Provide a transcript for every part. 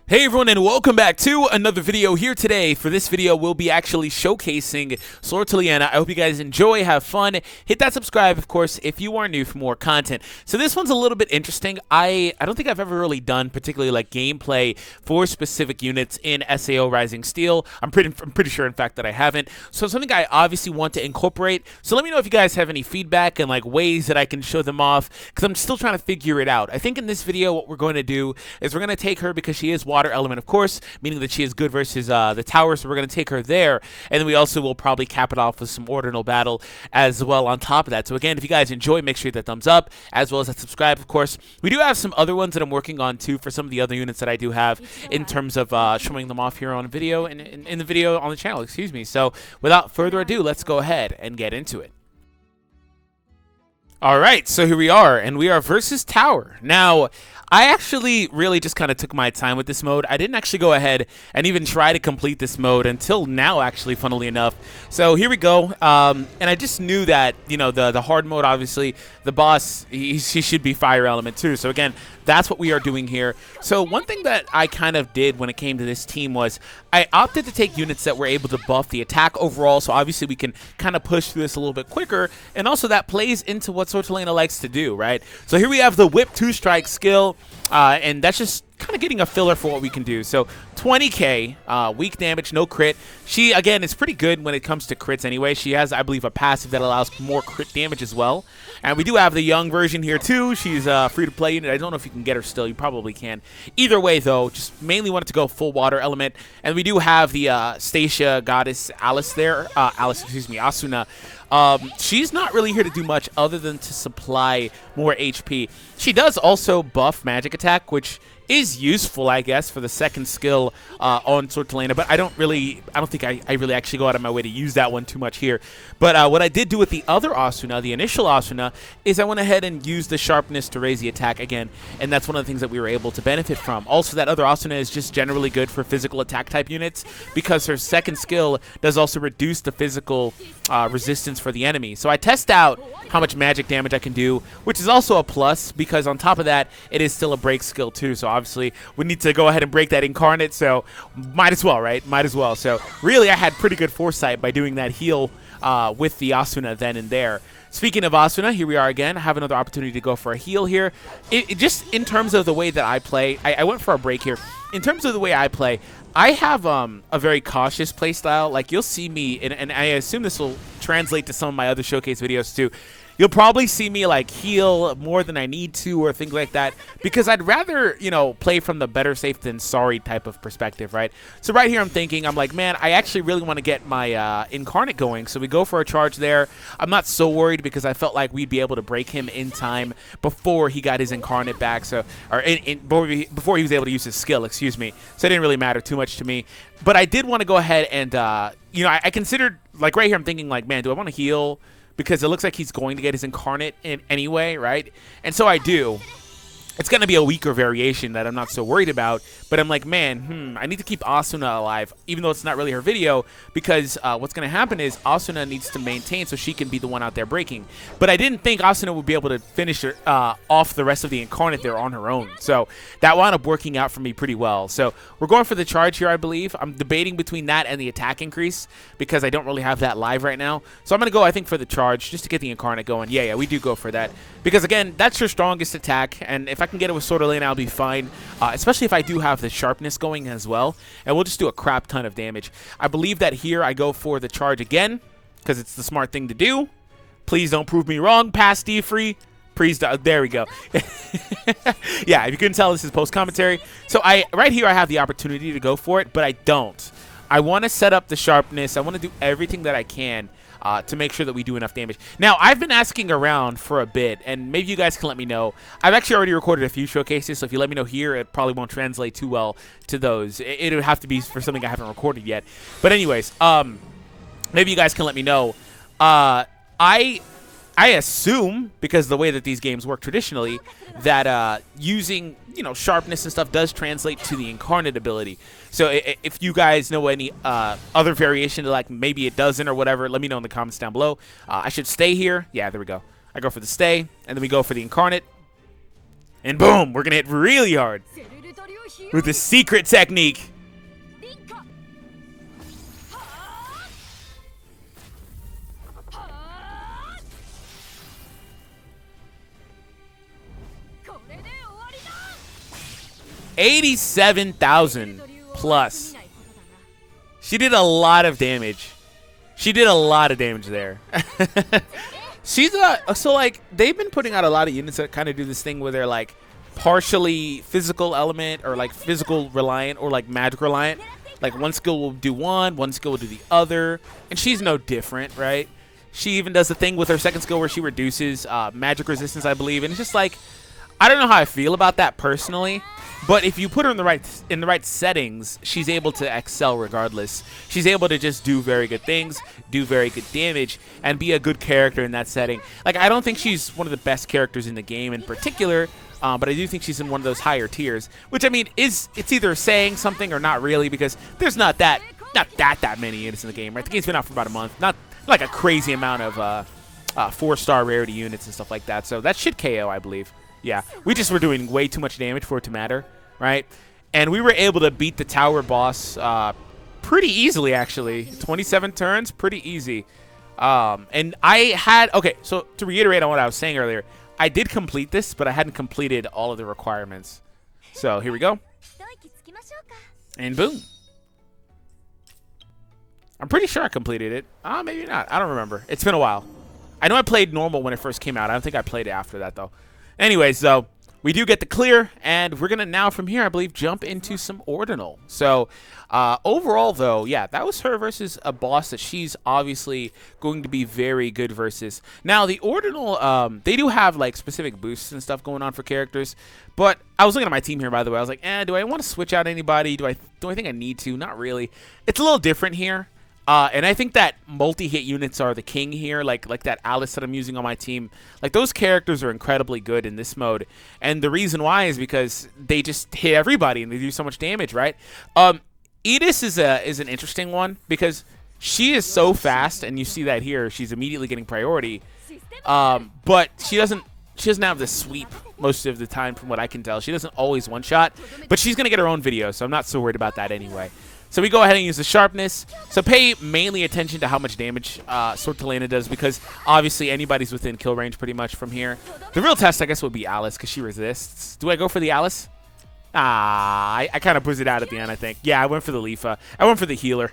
Hey everyone, and welcome back to another video here today. For this video, we'll be actually showcasing Sortiliena. I hope you guys enjoy, have fun. Hit that subscribe, of course, if you are new for more content. So this one's a little bit interesting. I don't think I've ever really done particularly like gameplay for specific units in SAO Rising Steel. I'm pretty sure, in fact, that I haven't. So something I obviously want to incorporate. So let me know if you guys have any feedback and like ways that I can show them off, because I'm still trying to figure it out. I think in this video, what we're going to do is we're going to take her because she is water element, of course, meaning that she is good versus the tower, so we're going to take her there, and then we also will probably cap it off with some ordinal battle as well on top of that. So again, if you guys enjoy, make sure you hit that thumbs up, as well as that subscribe, of course. We do have some other ones that I'm working on too for some of the other units that I do have in terms of showing them off here on video and in the video on the channel, excuse me. So without further ado, let's go ahead and get into it. Alright, so here we are, and we are versus tower. Now, I actually really just kind of took my time with this mode. I didn't actually go ahead and even try to complete this mode until now, actually, funnily enough. So here we go, and I just knew that, you know, the hard mode, obviously, the boss, he should be fire element too. So again, that's what we are doing here. So one thing that I kind of did when it came to this team was I opted to take units that were able to buff the attack overall, so obviously we can kind of push through this a little bit quicker, and also that plays into what Sortiliena likes to do, right? So here we have the Whip 2-strike skill, and that's just kind of getting a filler for what we can do. So 20k, weak damage, no crit. She, again, is pretty good when it comes to crits anyway. She has, I believe, a passive that allows more crit damage as well. And we do have the young version here too. She's free-to-play unit. I don't know if you can get her still. You probably can. Either way, though, just mainly wanted to go full water element. And we do have the Stasia goddess Alice there. Asuna. She's not really here to do much other than to supply more HP. She does also buff magic attack, which is useful, I guess, for the second skill on Sortiliena, but I don't think I really actually go out of my way to use that one too much here. But what I did do with the other Asuna, the initial Asuna, is I went ahead and used the sharpness to raise the attack again, and that's one of the things that we were able to benefit from. Also, that other Asuna is just generally good for physical attack type units, because her second skill does also reduce the physical resistance for the enemy. So I test out how much magic damage I can do, which is also a plus, because on top of that, it is still a break skill too. So obviously, we need to go ahead and break that incarnate, so might as well, right? Might as well. So really, I had pretty good foresight by doing that heal with the Asuna then and there. Speaking of Asuna, here we are again. I have another opportunity to go for a heal here. Just in terms of the way that I play, I went for a break here. In terms of the way I play, I have a very cautious play style. Like, you'll see me, and I assume this will translate to some of my other showcase videos too. You'll probably see me like heal more than I need to or things like that, because I'd rather, you know, play from the better safe than sorry type of perspective, right? So right here I'm thinking, I'm like, man, I actually really want to get my incarnate going. So we go for a charge there. I'm not so worried because I felt like we'd be able to break him in time before he got his incarnate back. So, or before he was able to use his skill, excuse me. So it didn't really matter too much to me. But I did want to go ahead and, you know, I considered, like right here I'm thinking like, man, do I want to heal? Because it looks like he's going to get his incarnate in anyway, right? And so I do. It's going to be a weaker variation that I'm not so worried about. But I'm like, man, I need to keep Asuna alive, even though it's not really her video, because what's going to happen is Asuna needs to maintain so she can be the one out there breaking. But I didn't think Asuna would be able to finish her, off the rest of the incarnate there on her own. So that wound up working out for me pretty well. So we're going for the charge here, I believe. I'm debating between that and the attack increase, because I don't really have that live right now. So I'm going to go, I think, for the charge just to get the incarnate going. Yeah, we do go for that. Because, again, that's her strongest attack, and if I can get it with Sortiliena, I'll be fine, especially if I do have the sharpness going as well, and we'll just do a crap ton of damage. I believe that here I go for the charge again, because it's the smart thing to do. Please don't prove me wrong, past D-Free. Please, there we go. Yeah, if you couldn't tell, this is post-commentary. So right here I have the opportunity to go for it, but I don't. I want to set up the sharpness. I want to do everything that I can to make sure that we do enough damage. Now, I've been asking around for a bit, and maybe you guys can let me know. I've actually already recorded a few showcases, so if you let me know here, it probably won't translate too well to those. It would have to be for something I haven't recorded yet. But anyways, maybe you guys can let me know. I assume, because the way that these games work traditionally, that using, you know, sharpness and stuff does translate to the incarnate ability. So if you guys know any other variation, like maybe it doesn't or whatever, let me know in the comments down below. I should stay here. Yeah, there we go. I go for the stay, and then we go for the incarnate. And boom, we're going to hit really hard. with the secret technique. $87,000 plus. She did a lot of damage. She did a lot of damage there. She's so like they've been putting out a lot of units that kind of do this thing where they're like partially physical element or like physical reliant or like magic reliant. Like one skill will do one skill will do the other, and she's no different, right? She even does the thing with her second skill where she reduces magic resistance, I believe, and it's just like I don't know how I feel about that personally. But if you put her in the right settings, she's able to excel regardless. She's able to just do very good things, do very good damage, and be a good character in that setting. Like, I don't think she's one of the best characters in the game in particular, but I do think she's in one of those higher tiers. Which, I mean, it's either saying something or not really, because there's not that many units in the game, right? The game's been out for about a month. Not like a crazy amount of 4-star rarity units and stuff like that. So that should KO, I believe. Yeah, we just were doing way too much damage for it to matter, right? And we were able to beat the tower boss pretty easily, actually. 27 turns, pretty easy. And I had, okay, so to reiterate on what I was saying earlier, I did complete this, but I hadn't completed all of the requirements. So here we go. And boom. I'm pretty sure I completed it. Maybe not. I don't remember. It's been a while. I know I played normal when it first came out. I don't think I played it after that, though. Anyways, so we do get the clear, and we're going to now from here, I believe, jump into some Ordinal. So overall, though, yeah, that was her versus a boss that she's obviously going to be very good versus. Now, the Ordinal, they do have, like, specific boosts and stuff going on for characters, but I was looking at my team here, by the way. I was like, do I want to switch out anybody? Do I think I need to? Not really. It's a little different here. And I think that multi-hit units are the king here, like that Alice that I'm using on my team. Like, those characters are incredibly good in this mode. And the reason why is because they just hit everybody and they do so much damage, right? Edis is an interesting one because she is so fast, and you see that here. She's immediately getting priority. But she doesn't have the sweep most of the time from what I can tell. She doesn't always one-shot, but she's going to get her own video, so I'm not so worried about that anyway. So we go ahead and use the sharpness. So pay mainly attention to how much damage Sortiliena does, because obviously anybody's within kill range pretty much from here. The real test, I guess, would be Alice, because she resists. Do I go for the Alice? I kind of push it out at the end, I think. Yeah, I went for the Leafa. I went for the healer.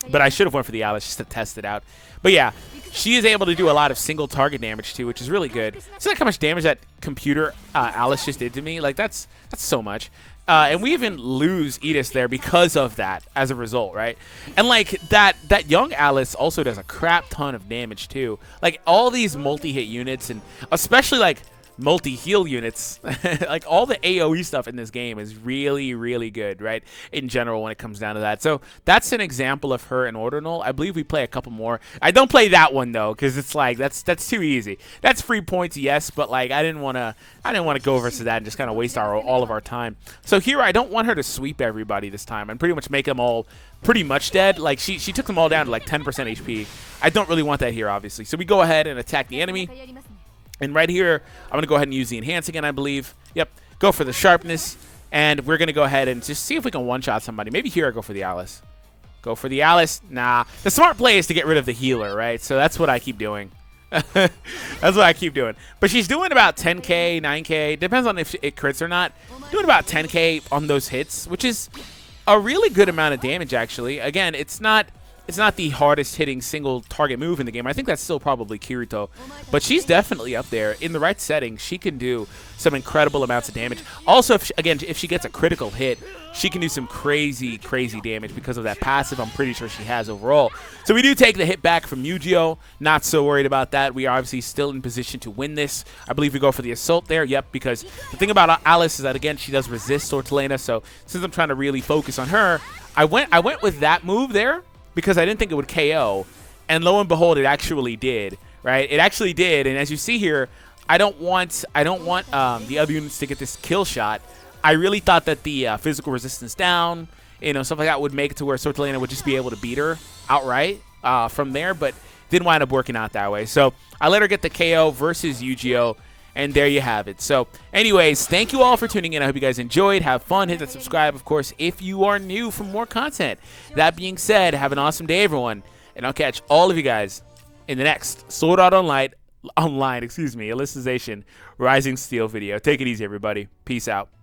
But I should have went for the Alice just to test it out. But yeah, she is able to do a lot of single target damage too, which is really good. See like how much damage that computer Alice just did to me? Like that's so much. And we even lose Edis there because of that as a result, right? And like that young Alice also does a crap ton of damage too. Like all these multi-hit units, and especially like multi-heal units, like all the AoE stuff in this game is really, really good, right? In general, when it comes down to that. So that's an example of her in Ordinal. I believe we play a couple more. I don't play that one though, because it's like that's too easy. That's free points, yes, but like I didn't want to go versus that and just kind of waste all of our time. So here I don't want her to sweep everybody this time and pretty much make them all pretty much dead. Like she took them all down to like 10% HP. I don't really want that here, obviously. So we go ahead and attack the enemy. And right here, I'm going to go ahead and use the Enhance again, I believe. Yep, go for the Sharpness. And we're going to go ahead and just see if we can one-shot somebody. Maybe here I go for the Alice. Go for the Alice. Nah. The smart play is to get rid of the healer, right? So that's what I keep doing. That's what I keep doing. But she's doing about 10k, 9k. Depends on if it crits or not. Doing about 10k on those hits, which is a really good amount of damage, actually. Again, it's not the hardest hitting single target move in the game. I think that's still probably Kirito, but she's definitely up there. In the right setting, she can do some incredible amounts of damage. Also, if she gets a critical hit, she can do some crazy, crazy damage because of that passive I'm pretty sure she has overall. So we do take the hit back from Yu-Gi-Oh! Not so worried about that. We are obviously still in position to win this. I believe we go for the assault there. Yep, because the thing about Alice is that, again, she does resist Sortiliena, so since I'm trying to really focus on her, I went with that move there, because I didn't think it would KO, and lo and behold, it actually did, right? It actually did, and as you see here, I don't want the other units to get this kill shot. I really thought that the physical resistance down, stuff like that would make it to where Sortiliena would just be able to beat her outright from there, but didn't wind up working out that way. So I let her get the KO versus Yu-Gi-Oh! And there you have it. So anyways, thank you all for tuning in. I hope you guys enjoyed. Have fun. Hit that subscribe, of course, if you are new for more content. That being said, have an awesome day, everyone. And I'll catch all of you guys in the next Sword Art Online, Alicization Rising Steel video. Take it easy, everybody. Peace out.